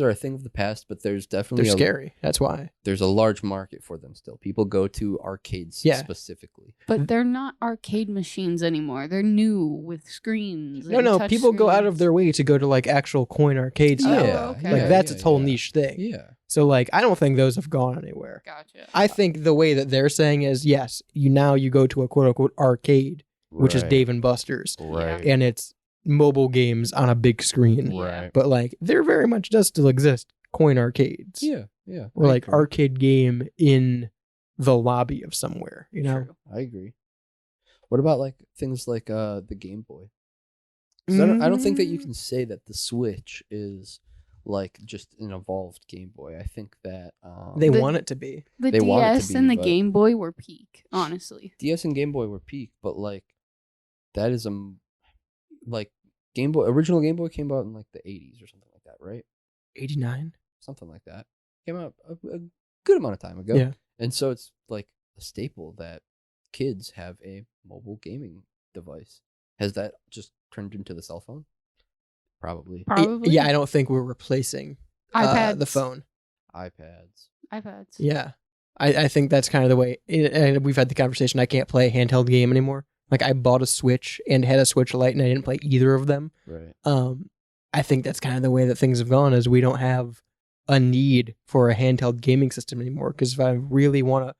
are a thing of the past, but there's definitely
they're scary. That's why.
There's a large market for them still. People go to arcades specifically.
But they're not arcade machines anymore. They're new with screens.
No,
and
no.
touch
People go out of
screens.
their way to go to like actual coin arcades. now.
okay.
Like that's
yeah,
its whole
yeah.
niche thing.
Yeah.
So like I don't think those have gone anywhere.
Gotcha.
I think the way that they're saying is yes, you go to a quote unquote arcade, which is
Right.
Dave and Buster's,
Right.
and it's mobile games on a big screen.
Right.
But like there very much does still exist coin arcades.
Yeah. Yeah.
Or
I
like
agree.
arcade game in the lobby of somewhere. You know.
True.
I agree. What about like things like the Game Boy? 'Cause I don't think that you can say that the Switch is like just an evolved Game Boy. I think that
They
The-
want it to be.
The
They want it to
DS
be,
and the
but-
Game Boy were peak, honestly.
DS and Game Boy were peak, but like that is like original Game Boy came out in like the 80s or something like that, right?
89.
Something like that. Came out a good amount of time ago.
Yeah.
And so it's like a staple that kids have a mobile gaming device. Has that just turned into the cell phone? Probably.
Probably.
Yeah, I don't think we're replacing
iPads.
the phone.
iPads.
iPads.
Yeah. I think that's kind of the way. And we've had the conversation. I can't play a handheld game anymore. Like I bought a Switch and had a Switch Lite, and I didn't play either of them.
Right.
I think that's kind of the way that things have gone. Is we don't have a need for a handheld gaming system anymore. Because if I really want to,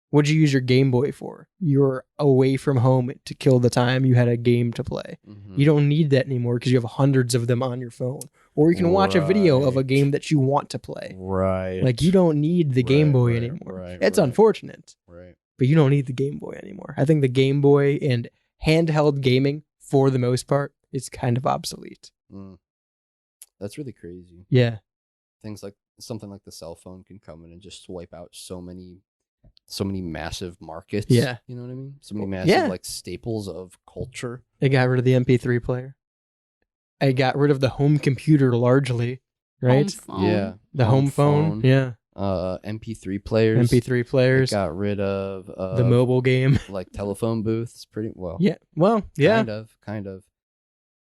what'd you use your Game Boy for? You're away from home to kill the time. You had a game to play.
Mhm.
You don't need that anymore because you have hundreds of them on your phone, or you can watch a video of a
Right.
game that you want to play.
Right.
Like you don't need the Game
Right,
Boy
right,
anymore.
right,
It's
right.
unfortunate,
Right.
but you don't need the Game Boy anymore. I think the Game Boy and handheld gaming, for the most part, is kind of obsolete.
That's really crazy.
Yeah.
Things like something like the cell phone can come in and just swipe out so many massive markets.
Yeah.
You know what I mean? So many massive like staples of culture.
They got rid of the MP3 player. I got rid of the home computer largely, right?
Home phone.
Yeah.
The home phone. Yeah.
MP3 players.
MP3 players.
They got rid of
the mobile game.
Like telephone booths. Pretty well.
Yeah. Well, yeah.
Kind of.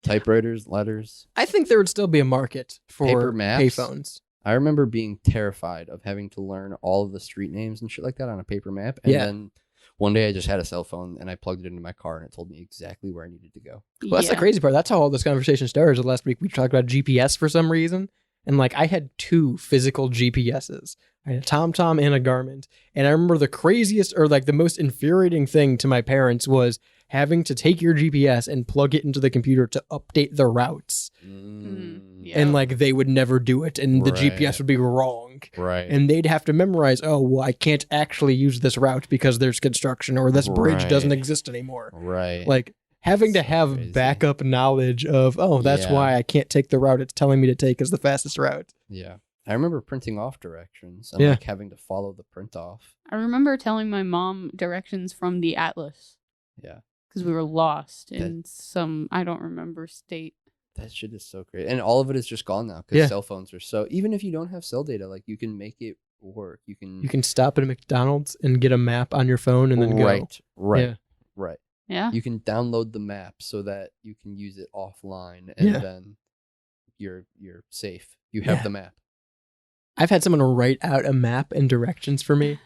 Typewriters, letters.
I think there would still be a market for
paper maps.
payphones.
I remember being terrified of having to learn all of the street names and shit like that on a paper map. And then one day I just had a cell phone and I plugged it into my car and it told me exactly where I needed to go.
Well, that's the crazy part. That's how all this conversation started. Last week we talked about GPS for some reason. And like I had 2 physical GPSs. I had a TomTom and a Garmin. And I remember the craziest or like the most infuriating thing to my parents was having to take your GPS and plug it into the computer to update the routes. And like they would never do it and the GPS would be wrong.
Right.
And they'd have to memorize, oh, well, I can't actually use this route because there's construction or this bridge doesn't exist anymore.
Right.
Like having to have backup knowledge of, oh, that's why I can't take the route it's telling me to take as the fastest route.
Yeah. I remember printing off directions and like having to follow the print off.
I remember telling my mom directions from the atlas.
Yeah.
Because we were lost in some, I don't remember, state.
That shit is so great. And all of it is just gone now because cell phones are so, even if you don't have cell data, like you can make it work. You can stop
at a McDonald's and get a map on your phone and then go.
Right.
Yeah.
You can download the map so that you can use it offline and then you're safe. You have the map.
I've had someone write out a map and directions for me.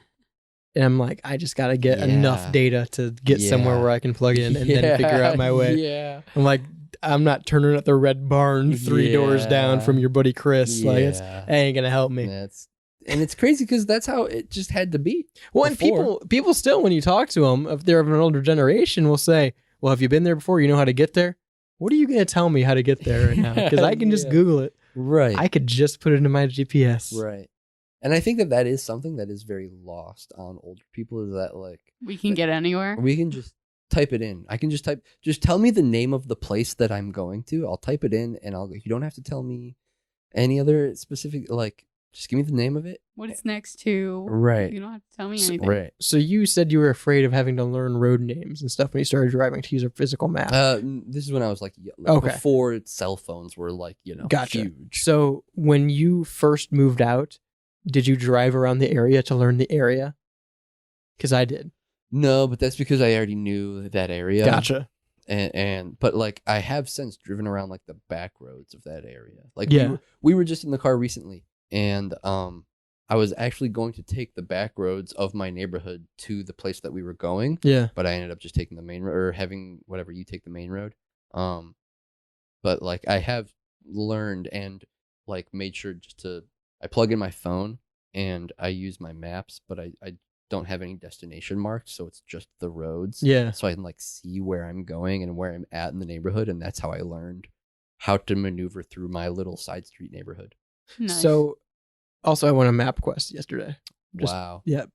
And I'm like, I just got to get enough data to get somewhere where I can plug in and then figure out my way.
Yeah.
I'm like, I'm not turning at the Red Barn 3 doors down from your buddy Chris. Like, that ain't going to help me.
And it's crazy because that's how it just had to be.
Well, and people still, when you talk to them, if they're of an older generation, will say, well, have you been there before? You know how to get there? What are you going to tell me how to get there right now? Because I can just Google it.
Right.
I could just put it into my GPS.
Right. And I think that is something that is very lost on older people is that like
we can get anywhere.
We can just type it in. I can just tell me the name of the place that I'm going to. I'll type it in and you don't have to tell me any other specific, like, just give me the name of it.
What it's next to.
Right.
You don't have to tell me anything.
Right.
So you said you were afraid of having to learn road names and stuff when you started driving to use a physical map.
This is when I was like before cell phones were like, huge.
So when you first moved out, did you drive around the area to learn the area? Because I did.
No, but that's because I already knew that area.
Gotcha.
But like I have since driven around like the back roads of that area. Like we were just in the car recently and I was actually going to take the back roads of my neighborhood to the place that we were going.
Yeah.
But I ended up just taking the main road or having whatever you take the main road. But like I have learned and like made sure I plug in my phone and I use my maps, but I don't have any destination marked, so it's just the roads.
Yeah.
So I can like see where I'm going and where I'm at in the neighborhood, and that's how I learned how to maneuver through my little side street neighborhood.
Nice.
So, also I won a MapQuest yesterday.
Wow.
Yeah.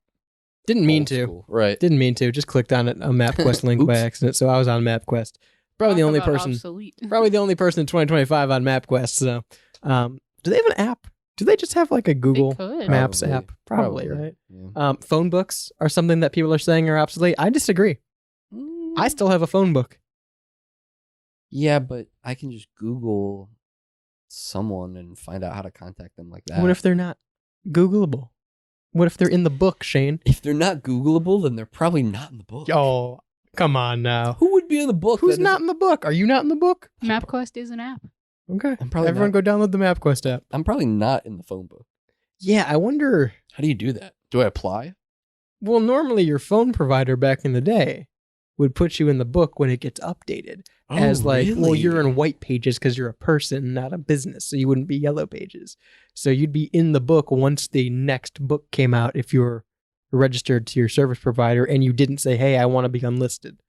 Didn't mean to.
School. Right.
Didn't mean to. Just clicked on a MapQuest link by accident, so I was on MapQuest. Probably the only person.
Obsolete.
Probably the only person in 2025 on MapQuest. So, do they have an app? Do they just have like a Google Maps app? Probably, right?
Yeah.
Phone books are something that people are saying are obsolete. I disagree. I still have a phone book.
Yeah, but I can just Google someone and find out how to contact them like that.
What if they're not Googleable? What if they're in the book, Shane?
If they're not Googleable, then they're probably not in the book.
Oh, come on now.
Who would be in the book?
Who's not in the book? Are you not in the book?
MapQuest is an app.
Okay.
Everyone
go download the MapQuest app.
I'm probably not in the phone book.
Yeah, I wonder.
How do you do that? Do I apply?
Well, normally your phone provider back in the day would put you in the book when it gets updated. As like,
really?
well, you're in white pages because you're a person, not a business. So you wouldn't be yellow pages. So you'd be in the book once the next book came out if you're registered to your service provider and you didn't say, hey, I want to be unlisted.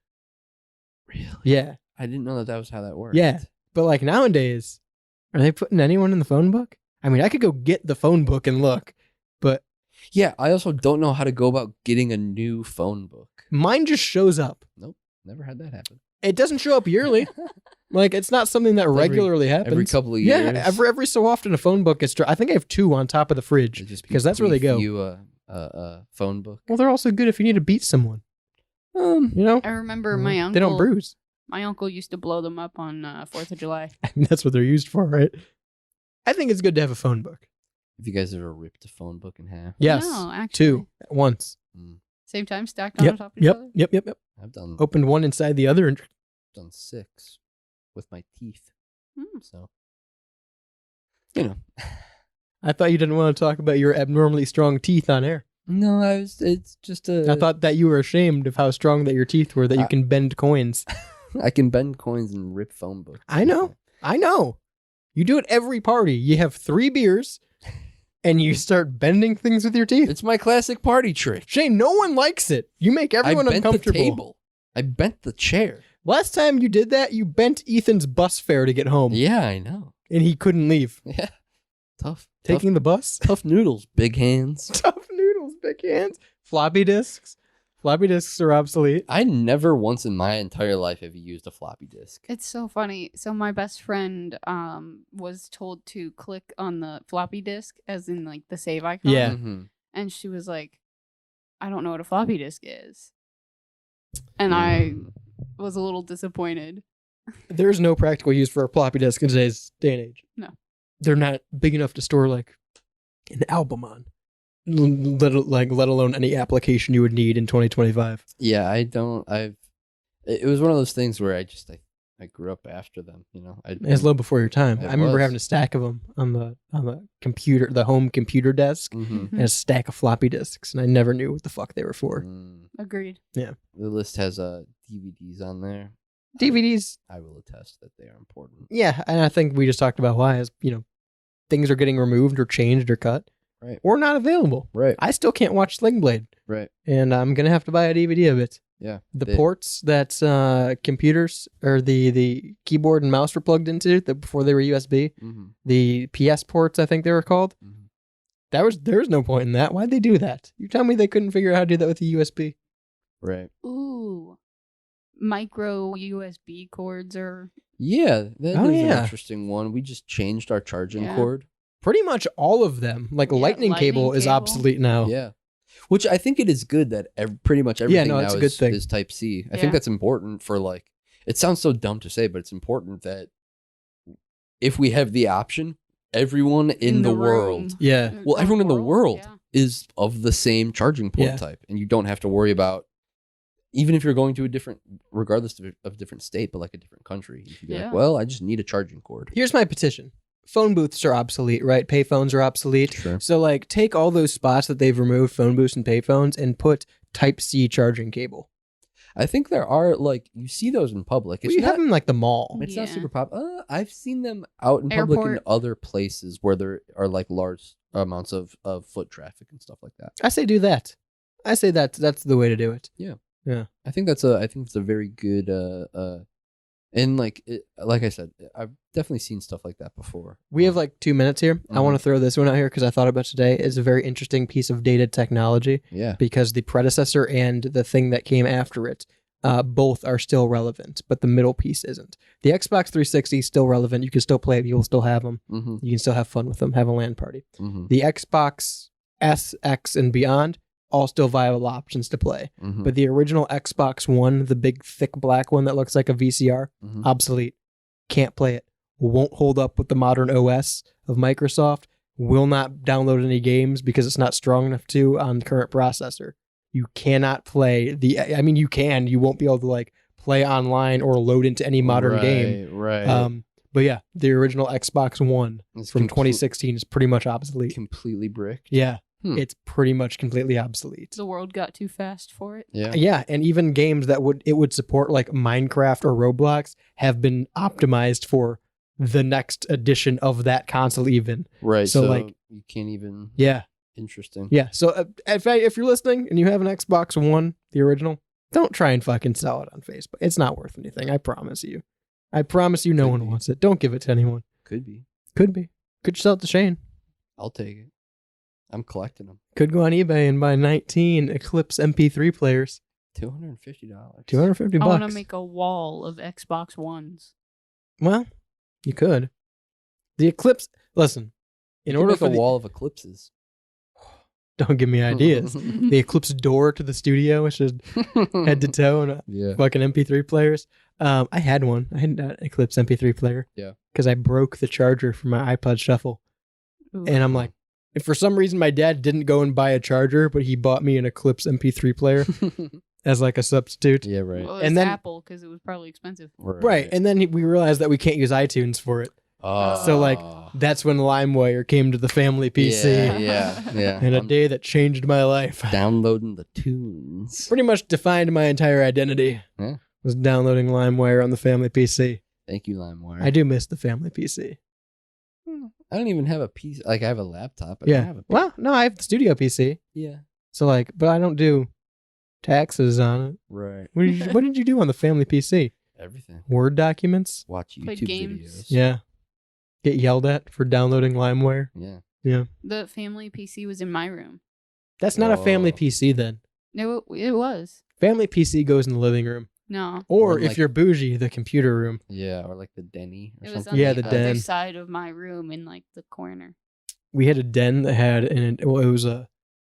Really?
Yeah.
I didn't know that was how that worked.
Yeah. But like nowadays, are they putting anyone in the phone book? I mean, I could go get the phone book and look, but...
Yeah, I also don't know how to go about getting a new phone book.
Mine just shows up.
Nope, never had that happen.
It doesn't show up yearly. Like, it's not something that regularly happens.
Every couple of years.
Yeah, every so often a phone book gets. I think I have 2 on top of the fridge because that's where they go.
You a phone book.
Well, they're also good if you need to beat someone. You know,
I remember my uncle.
They don't bruise.
My uncle used to blow them up on 4th of July.
That's what they're used for, right? I think it's good to have a phone book.
Have you guys ever ripped a phone book in half?
Yes,
No, actually.
2 at once.
Same time, stacked on top of each other?
Yep.
I've done
Opened one inside the other and
done 6 with my teeth.
Hmm.
So, you know.
I thought you didn't want to talk about your abnormally strong teeth on air.
No, it's just a...
I thought that you were ashamed of how strong that your teeth were, that you can bend coins.
I can bend coins and rip phone books.
I know. You do it every party. You have 3 beers, and you start bending things with your teeth.
It's my classic party trick.
Shane, no one likes it. You make everyone
I bent
uncomfortable.
the table. I bent the chair.
Last time you did that, you bent Ethan's bus fare to get home.
Yeah, I know.
And he couldn't leave.
Yeah. Tough.
Taking the bus?
Tough noodles, big hands.
Tough noodles, big hands. Floppy disks. Floppy disks are obsolete.
I never once in my entire life have used a floppy disk.
It's so funny. So my best friend was told to click on the floppy disk, as in like the save icon.
Yeah.
Mm-hmm.
And she was like, I don't know what a floppy disk is. And I was a little disappointed.
There's no practical use for a floppy disk in today's day and age.
No.
They're not big enough to store like an album on. Let alone any application you would need in 2025.
Yeah, it was one of those things where I grew up after them, you know.
It's low before your time. I remember
was.
having a stack of them on the computer, the home computer desk, and a stack of floppy disks, and I never knew what the fuck they were for.
Agreed.
Yeah.
The list has DVDs on there.
DVDs.
I will attest that they are important.
Yeah, and I think we just talked about why, is things are getting removed or changed or cut,
right,
or not available.
Right.
I still can't watch Sling Blade.
Right.
And I'm gonna have to buy a DVD of it.
Yeah.
The ports that computers or the keyboard and mouse were plugged into before they were USB.
Mm-hmm.
The PS ports, I think they were called.
Mm-hmm.
There was no point in that. Why'd they do that? You tell me they couldn't figure out how to do that with a USB.
Right.
Ooh. Micro USB cords are...
Yeah, that is an
yeah.
interesting one. We just changed our charging cord.
Pretty much all of them. Like lightning cable is obsolete now.
Yeah. Which I think it is good that pretty much everything now
a good thing.
is Type C. I think that's important for it sounds so dumb to say, but it's important that if we have the option, everyone in the world.
Yeah.
Well, everyone in the world is of the same charging port type. And you don't have to worry about, even if you're going to a different, regardless of different state, but like a different country, you can be like, well, I just need a charging cord.
Here's my petition. Phone booths are obsolete, right? Payphones are obsolete.
Sure.
So take all those spots that they've removed, phone booths and payphones, and put Type-C charging cable.
I think there are, you see those in public.
You have them the mall.
It's not super popular. I've seen them out in public in other places where there are large amounts of foot traffic and stuff like that.
I say do that. I say that's the way to do it.
Yeah.
Yeah.
I think it's a very good and like I said, I've definitely seen stuff like that before.
We have 2 minutes here. I want to throw this one out here because I thought about today. It's a very interesting piece of dated technology.
Yeah.
Because the predecessor and the thing that came after it, both are still relevant, but the middle piece isn't. The Xbox 360 is still relevant. You can still play it. You'll still have them.
Mm-hmm.
You can still have fun with them. Have a LAN party.
Mm-hmm.
The Xbox S, X, and beyond, all still viable options to play.
Mm-hmm.
But the original Xbox One, the big thick black one that looks like a VCR, obsolete. Can't play it. Won't hold up with the modern OS of Microsoft. Will not download any games because it's not strong enough to on the current processor. You cannot play you can. You won't be able to play online or load into any modern game.
Right.
But yeah, the original Xbox One from 2016 is pretty much obsolete.
Completely bricked.
Yeah. It's pretty much completely obsolete.
The world got too fast for it.
Yeah.
Yeah, and even games that would support Minecraft or Roblox have been optimized for the next edition of that console even.
Right. So you can't even.
Yeah.
Interesting.
Yeah. So if you're listening and you have an Xbox One, the original, don't try and fucking sell it on Facebook. It's not worth anything. I promise you. No one wants it. Don't give it to anyone.
Could be.
Could sell it to Shane.
I'll take it. I'm collecting them.
Could go on eBay and buy 19 Eclipse MP3 players.
$250.
$250
I want
bucks.
to make a wall of Xbox Ones.
Well, you could. The Eclipse. Listen, in
You
order
make
for
a
the,
wall of eclipses.
don't give me ideas. The Eclipse door to the studio, which is head to toe and
Yeah.
fucking MP3 players. I had one. I had an Eclipse MP3 player.
Yeah.
Because I broke the charger for my iPod Shuffle,
Ooh.
and I'm like, if for some reason my dad didn't go and buy a charger, but he bought me an Eclipse MP3 player as like a substitute.
Yeah, right.
Well,
And
it's
then-
Apple because it was probably expensive.
Right, and then we realized that we can't use iTunes for it.
Oh.
So like that's when LimeWire came to the family PC.
Yeah.
And a day that changed my life.
Downloading the tunes.
Pretty much defined my entire identity.
Yeah.
Was downloading LimeWire on the family PC.
Thank you, LimeWire.
I do miss the family PC.
I don't even have a PC. Like, I have a laptop. But I
Yeah.
don't have a
Well, no, I have the studio PC.
Yeah.
So like, but I don't do taxes on it.
Right.
What did you do on the family PC?
Everything.
Word documents?
Watch
Played
YouTube
games.
videos.
Yeah. Get yelled at for downloading LimeWire?
Yeah.
Yeah.
The family PC was in my room.
That's not a family
Whoa.
PC then.
No, it was.
Family PC goes in the living room.
No.
Or
Or
if
like-
you're bougie, the computer room.
Yeah, or like the Denny or
It was
something.
on
Yeah,
the
the
other
den.
side of my room in like the corner.
We had a den that had it was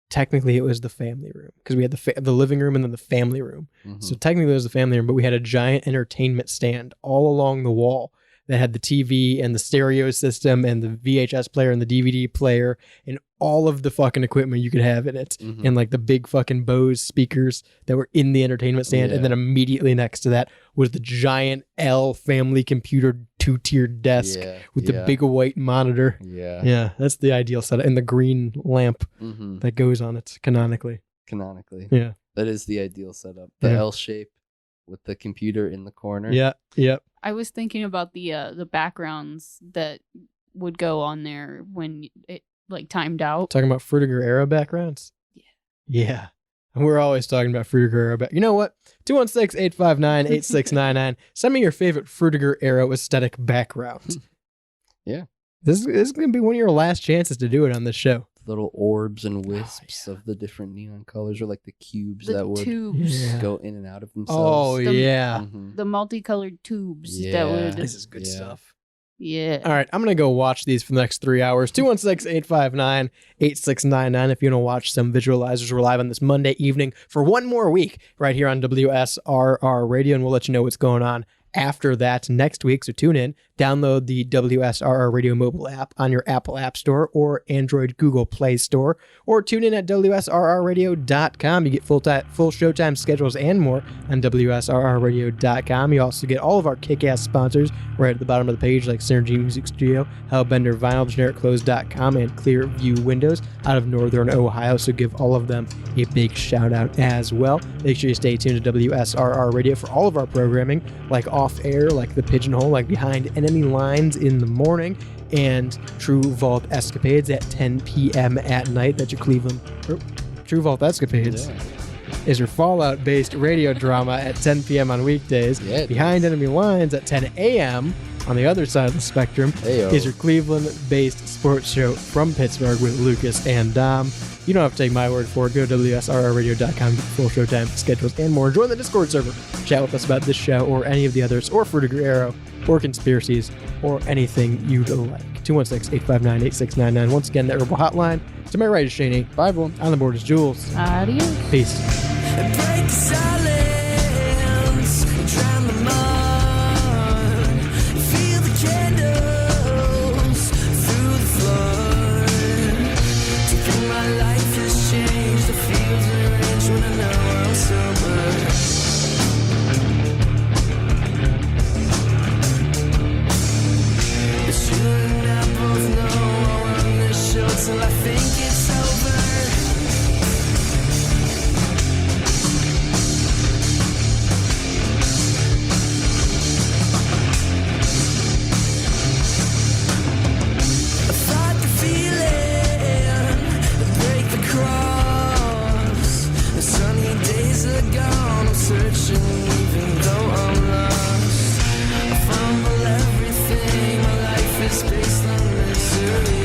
technically it was the family room because we had the living room and then the family room.
Mhm.
So technically it was the family room, but we had a giant entertainment stand all along the wall that had the TV and the stereo system and the VHS player and the DVD player and all of the fucking equipment you could have in it.
Mhm.
And like the big fucking Bose speakers that were in the entertainment stand.
Yeah.
And then immediately next to that was the giant L family computer 2-tiered desk
Yeah,
with
yeah.
the big white monitor.
Yeah.
Yeah, that's the ideal setup. And the green lamp
Mm-hmm.
that goes on it canonically.
Canonically.
Yeah.
That is the ideal setup. The
Yeah.
L shape with the computer in the corner.
Yeah, yep.
I was thinking about the backgrounds that would go on there when it like timed out.
Talking about Frutiger era backgrounds? Yeah. And we're always talking about Frutiger era back. You know what? 216-859-8699. Send me your favorite Frutiger era aesthetic background.
Yeah.
This is going to be one of your last chances to do it on this show.
Little orbs and wisps of the different neon colors, or like the cubes
The
that would
tubes.
Yeah.
go in and out of
Oh,
themselves.
yeah.
Mhm.
The multicolored tubes that
Yeah.
would.
This is good
Yeah.
stuff.
Yeah.
All right, I'm going to go watch these for the next 3 hours. 216-859-8699 if you want to watch some visualizers. We're live on this Monday evening for one more week right here on WSRR Radio, and we'll let you know what's going on after that next week. So tune in, download the WSRR Radio mobile app on your Apple App Store or Android Google Play Store, or tune in at WSRRradio.com. You get full showtime schedules and more on WSRRradio.com. You also get all of our kick-ass sponsors right at the bottom of the page, like Synergy Music Studio, Hellbender Vinyl, GenericClothes.com, and Clearview Windows out of Northern Ohio. So give all of them a big shout out as well. Make sure you stay tuned to WSRR Radio for all of our programming, like Off Air, like The Pigeonhole, like Behind Enemy Lines in the morning, and True Vault Escapades at 10 p.m. at night. That's your Cleveland. True Vault Escapades is your Fallout-based radio drama at 10 p.m. on weekdays.
Yeah,
Behind Enemy Lines at 10 a.m. on the other side of the spectrum
Heyo.
is your Cleveland-based sports show from Pittsburgh with Lucas and Dom. You don't have to take my word for it. Go to WSRRradio.com, get full showtime schedules and more. Join the Discord server. Chat with us about this show or any of the others, or Frutiger Arrow, or conspiracies, or anything you'd like. 216-859-8699. Once again, that Rebel Hotline. To my right is Shaney.
5-1.
On the board is Jules.
Adios.
Peace.
Till I think it's over. I thought the feeling would break the cross. The sunny days are gone. I'm searching even though I'm lost. I fumble everything. My life is based on misery.